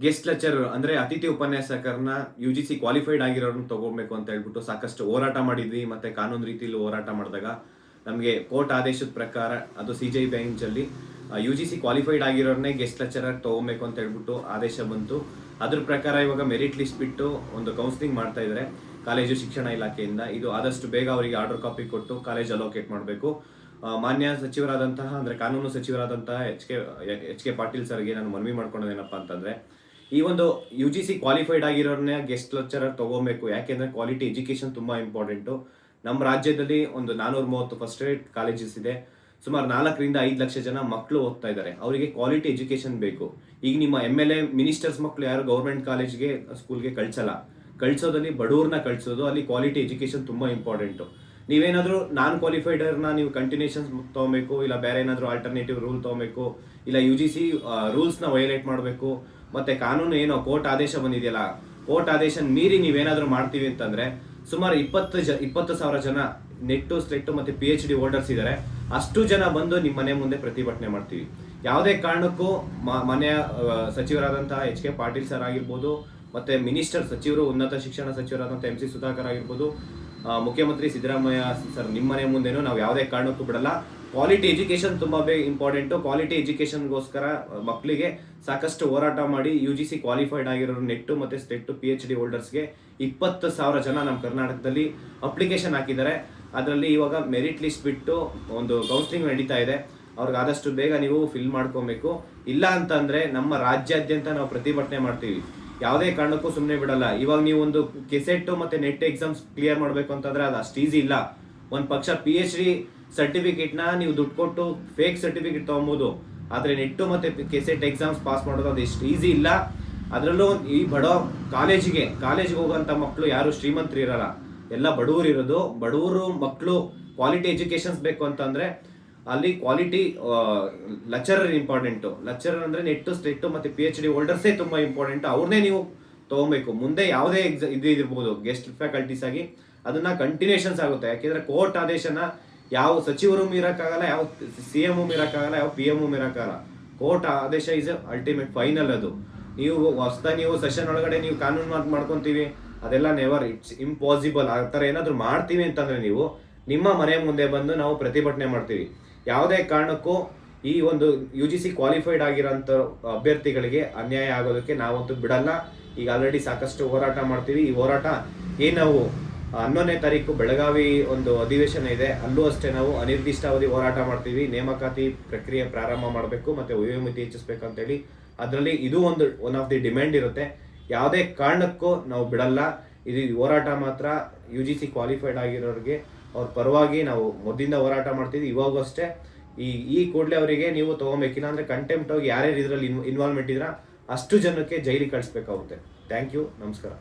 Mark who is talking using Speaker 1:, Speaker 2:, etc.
Speaker 1: Guest lecture ಅಂದ್ರೆ ಅತಿಥಿ ಉಪನ್ಯಾಸಕರನ್ನ UGC qualified ಆಗಿರೋರನ್ನ ತಗೋಬೇಕು ಅಂತ ಹೇಳ್ಬಿಟ್ಟು ಸಾಕಷ್ಟು ಹೋರಾಟ ಮಾಡಿದ್ವಿ. ಮತ್ತೆ ಕಾನೂನು ರೀತಿಯಲ್ಲಿ ಹೋರಾಟ ಮಾಡಿದಾಗ ನಮಗೆ ಕೋರ್ಟ್ ಆದೇಶದ ಪ್ರಕಾರ ಅದು CJI ಬೆಂಚ್ ಅಲ್ಲಿ UGC ಕ್ವಾಲಿಫೈಡ್ ಆಗಿರೋರನ್ನೇ ಗೆಸ್ಟ್ ಲೆಕ್ಚರರ್ ತಗೋಬೇಕು ಅಂತ ಹೇಳ್ಬಿಟ್ಟು ಆದೇಶ ಬಂತು. ಅದ್ರ ಪ್ರಕಾರ ಇವಾಗ ಮೆರಿಟ್ ಲಿಸ್ಟ್ ಬಿಟ್ಟು ಒಂದು ಕೌನ್ಸಿಲಿಂಗ್ ಮಾಡ್ತಾ ಇದ್ದಾರೆ ಕಾಲೇಜು ಶಿಕ್ಷಣ ಇಲಾಖೆಯಿಂದ. ಇದು ಆದಷ್ಟು ಬೇಗ ಅವರಿಗೆ ಆರ್ಡರ್ ಕಾಪಿ ಕೊಟ್ಟು ಕಾಲೇಜ್ ಅಲೋಕೇಟ್ ಮಾಡಬೇಕು. ಮಾನ್ಯ ಸಚಿವರಾದಂತಹ ಅಂದ್ರೆ ಕಾನೂನು ಸಚಿವರಾದಂತಹ ಎಚ್ ಕೆ ಪಾಟೀಲ್ ಸರ್ಗೆ ನಾನು ಮನವಿ ಮಾಡ್ಕೊಳ್ಳೋದೇನಪ್ಪ ಅಂತಂದ್ರೆ, ಈ ಒಂದು UGC ಕ್ವಾಲಿಫೈಡ್ ಆಗಿರೋರನ್ನೇ ಗೆಸ್ಟ್ ಲೆಕ್ಚರರ್ ತಗೋಬೇಕು. ಯಾಕೆಂದ್ರೆ ಕ್ವಾಲಿಟಿ ಎಜುಕೇಶನ್ ತುಂಬಾ ಇಂಪಾರ್ಟೆಂಟು. ನಮ್ಮ ರಾಜ್ಯದಲ್ಲಿ ಒಂದು 430 ಫಸ್ಟ್ ರೇಟ್ ಕಾಲೇಜಸ್ ಇದೆ. ಸುಮಾರು 4 ರಿಂದ 5 ಲಕ್ಷ ಜನ ಮಕ್ಕಳು ಓದ್ತಾ ಇದ್ದಾರೆ. ಅವರಿಗೆ ಕ್ವಾಲಿಟಿ ಎಜುಕೇಶನ್ ಬೇಕು. ಈಗ ನಿಮ್ಮ MLA ಮಿನಿಸ್ಟರ್ಸ್ ಮಕ್ಕಳು ಯಾರು ಗೌರ್ಮೆಂಟ್ ಕಾಲೇಜ್ಗೆ ಸ್ಕೂಲ್ಗೆ ಕಳ್ಸಲ್ಲ. ಕಳ್ಸೋದಲ್ಲಿ ಬಡವ್ರನ್ನ ಕಳ್ಸೋದು, ಅಲ್ಲಿ ಕ್ವಾಲಿಟಿ ಎಜುಕೇಶನ್ ತುಂಬಾ ಇಂಪಾರ್ಟೆಂಟು. ನೀವೇನಾದ್ರೂ ನಾನ್ ಕ್ವಾಲಿಫೈಡರ್ನ ನೀವು ಕಂಟಿನ್ಯೂಷನ್ಸ್ ತಗೋಬೇಕು, ಇಲ್ಲ ಬೇರೆ ಏನಾದರೂ ಆಲ್ಟರ್ನೇಟಿವ್ ರೂಲ್ ತಗೋಬೇಕು, ಇಲ್ಲ UGC ರೂಲ್ಸ್ನ ವೈಲೇಟ್ ಮಾಡಬೇಕು. ಮತ್ತೆ ಕಾನೂನು ಏನೋ ಕೋರ್ಟ್ ಆದೇಶ ಬಂದಿದೆಯಲ್ಲ, ಕೋರ್ಟ್ ಆದೇಶ ಮೀರಿ ನೀವೇನಾದ್ರೂ ಮಾಡ್ತೀವಿ ಅಂತಂದ್ರೆ ಸುಮಾರು 20,000 ಜನ ನೆಟ್ಟು ಸ್ಲೆಟ್ಟು ಮತ್ತೆ PhD ಹೋಲ್ಡರ್ಸ್ ಇದ್ದಾರೆ. ಅಷ್ಟು ಜನ ಬಂದು ನಿಮ್ಮ ಮನೆ ಮುಂದೆ ಪ್ರತಿಭಟನೆ ಮಾಡ್ತೀವಿ. ಯಾವುದೇ ಕಾರಣಕ್ಕೂ ಮನೆಯ ಸಚಿವರಾದಂತಹ ಎಚ್ ಕೆ ಪಾಟೀಲ್ ಸರ್ ಆಗಿರ್ಬೋದು, ಮತ್ತೆ ಮಿನಿಸ್ಟರ್ ಸಚಿವರು, ಉನ್ನತ ಶಿಕ್ಷಣ ಸಚಿವರಾದಂತಹ MC ಸುಧಾಕರ್ ಆಗಿರ್ಬೋದು, ಮುಖ್ಯಮಂತ್ರಿ ಸಿದ್ದರಾಮಯ್ಯ ಸರ್, ನಿಮ್ಮ ಮನೆ ಮುಂದೆನೂ ನಾವು ಯಾವುದೇ ಕಾರಣಕ್ಕೂ ಬಿಡಲ್ಲ. ಕ್ವಾಲಿಟಿ ಎಜುಕೇಶನ್ ತುಂಬಾ ಇಂಪಾರ್ಟೆಂಟು. ಕ್ವಾಲಿಟಿ ಎಜುಕೇಶನ್ಗೋಸ್ಕರ ಮಕ್ಕಳಿಗೆ ಸಾಕಷ್ಟು ಹೋರಾಟ ಮಾಡಿ UGC ಕ್ವಾಲಿಫೈಡ್ ಆಗಿರೋ ನೆಟ್ಟು ಮತ್ತೆ ಸ್ಟೆಟ್ಟು PhD ಹೋಲ್ಡರ್ಸ್ಗೆ 20,000 ಜನ ನಮ್ಮ ಕರ್ನಾಟಕದಲ್ಲಿ ಅಪ್ಲಿಕೇಶನ್ ಹಾಕಿದ್ದಾರೆ. ಅದರಲ್ಲಿ ಇವಾಗ ಮೆರಿಟ್ ಲಿಸ್ಟ್ ಬಿಟ್ಟು ಒಂದು ಕೌನ್ಸಿಲಿಂಗ್ ನಡೀತಾ ಇದೆ. ಅವ್ರಿಗೆ ಆದಷ್ಟು ಬೇಗ ನೀವು ಫಿಲ್ ಮಾಡ್ಕೊಬೇಕು. ಇಲ್ಲ ಅಂತಂದ್ರೆ ನಮ್ಮ ರಾಜ್ಯಾದ್ಯಂತ ನಾವು ಪ್ರತಿಭಟನೆ ಮಾಡ್ತೀವಿ. ಯಾವುದೇ ಕಾರಣಕ್ಕೂ ಸುಮ್ಮನೆ ಬಿಡಲ್ಲ. ಇವಾಗ ನೀವು ಒಂದು ಕೆಸೆಟ್ ಮತ್ತೆ ನೆಟ್ ಎಕ್ಸಾಮ್ಸ್ ಕ್ಲಿಯರ್ ಮಾಡಬೇಕು ಅಂತಂದ್ರೆ ಅದು ಅಷ್ಟು ಈಸಿ ಇಲ್ಲ. ಒಂದು ಪಕ್ಷ PhD ಸರ್ಟಿಫಿಕೇಟ್ನ ನೀವು ದುಡ್ಡು ಕೊಟ್ಟು ಫೇಕ್ ಸರ್ಟಿಫಿಕೇಟ್ ತಗೊಬೋದು, ಆದರೆ ನೆಟ್ಟು ಮತ್ತೆ ಕೆಸೆಟ್ ಎಕ್ಸಾಮ್ಸ್ ಪಾಸ್ ಮಾಡೋದು ಅದು ಎಷ್ಟು ಈಸಿ ಇಲ್ಲ. ಅದರಲ್ಲೂ ಈ ಕಾಲೇಜಿಗೆ ಹೋಗೋಂಥ ಮಕ್ಕಳು ಯಾರು ಶ್ರೀಮಂತರು ಇರಲ್ಲ, ಎಲ್ಲ ಬಡವರು ಇರೋದು. ಬಡವರು ಮಕ್ಕಳು ಕ್ವಾಲಿಟಿ ಎಜುಕೇಶನ್ಸ್ ಬೇಕು ಅಂತಂದ್ರೆ ಅಲ್ಲಿ ಕ್ವಾಲಿಟಿ ಲೆಕ್ಚರರ್ ಇಂಪಾರ್ಟೆಂಟು. ಲೆಕ್ಚರರ್ ಅಂದ್ರೆ ನೆಟ್ಟು ಸ್ಟೆಟ್ಟು ಮತ್ತೆ PhD ಹೋಲ್ಡರ್ಸೇ ತುಂಬಾ ಇಂಪಾರ್ಟೆಂಟ್. ಅವ್ರನ್ನೇ ನೀವು ತಗೋಬೇಕು. ಮುಂದೆ ಯಾವುದೇ ಇದಿರ್ಬೋದು ಗೆಸ್ಟ್ ಫ್ಯಾಕಲ್ಟೀಸ್ ಆಗಿ ಅದನ್ನ ಕಂಟಿನ್ಯೂಷನ್ಸ್ ಆಗುತ್ತೆ. ಯಾಕೆಂದ್ರೆ ಕೋರ್ಟ್ ಆದೇಶನ ಯಾವ ಸಚಿವರು ಮೀರಕ್ಕಾಗಲ್ಲ, ಯಾವ CM ಮೀರಕ್ಕಾಗಲ್ಲ, ಯಾವ PM ಮೀರಕ್ಕಾಗಲ್ಲ. ಕೋರ್ಟ್ ಆದೇಶ ಇಸ್ ಅಲ್ಟಿಮೇಟ್ ಫೈನಲ್. ಅದು ನೀವು ಸೆಷನ್ ಒಳಗಡೆ ನೀವು ಕಾನೂನು ಮಾಡ್ಕೊಂತೀವಿ, ಅದೆಲ್ಲ ನೆವರ್, ಇಟ್ಸ್ ಇಂಪಾಸಿಬಲ್. ಆ ಥರ ಏನಾದರೂ ಮಾಡ್ತೀವಿ ಅಂತಂದ್ರೆ ನೀವು ನಿಮ್ಮ ಮನೆ ಮುಂದೆ ಬಂದು ನಾವು ಪ್ರತಿಭಟನೆ ಮಾಡ್ತೀವಿ. ಯಾವುದೇ ಕಾರಣಕ್ಕೂ ಈ ಒಂದು UGC ಕ್ವಾಲಿಫೈಡ್ ಆಗಿರೋಂಥ ಅಭ್ಯರ್ಥಿಗಳಿಗೆ ಅನ್ಯಾಯ ಆಗೋದಕ್ಕೆ ನಾವಂತೂ ಬಿಡಲ್ಲ. ಈಗ ಆಲ್ರೆಡಿ ಸಾಕಷ್ಟು ಹೋರಾಟ ಮಾಡ್ತೀವಿ. ಈ ಹೋರಾಟ ನಾವು 11ನೇ ತಾರೀಕು ಬೆಳಗಾವಿ ಒಂದು ಅಧಿವೇಶನ ಇದೆ, ಅಲ್ಲೂ ಅಷ್ಟೇ ನಾವು ಅನಿರ್ದಿಷ್ಟಾವಧಿ ಹೋರಾಟ ಮಾಡ್ತೀವಿ. ನೇಮಕಾತಿ ಪ್ರಕ್ರಿಯೆ ಪ್ರಾರಂಭ ಮಾಡಬೇಕು ಮತ್ತೆ ವಯೋಮಿತಿ ಹೆಚ್ಚಿಸ್ಬೇಕಂತೇಳಿ ಅದರಲ್ಲಿ ಇದು ಒನ್ ಆಫ್ ದಿ ಡಿಮ್ಯಾಂಡ್ ಇರುತ್ತೆ. ಯಾವುದೇ ಕಾರಣಕ್ಕೂ ನಾವು ಬಿಡಲ್ಲ. ಇದು ಹೋರಾಟ ಮಾತ್ರ UGC ಕ್ವಾಲಿಫೈಡ್ ಆಗಿರೋರಿಗೆ ಅವ್ರ ಪರವಾಗಿ ನಾವು ಮೊದಲಿಂದ ಹೋರಾಟ ಮಾಡ್ತೀವಿ. ಇವಾಗೂ ಅಷ್ಟೇ ಈ ಕೂಡಲೇ ಅವರಿಗೆ ನೀವು ತಗೋಬೇಕಿಲ್ಲ ಅಂದ್ರೆ ಕಂಟೆಂಪ್ಟ್ ಹೋಗಿ ಯಾರ್ಯಾರು ಇದರಲ್ಲಿ ಇನ್ವಾಲ್ವ್ಮೆಂಟ್ ಇದ್ರ ಅಷ್ಟು ಜನಕ್ಕೆ ಜೈಲಿಗೆ ಕಳಿಸ್ಬೇಕಾಗುತ್ತೆ. ಥ್ಯಾಂಕ್ ಯು, ನಮಸ್ಕಾರ.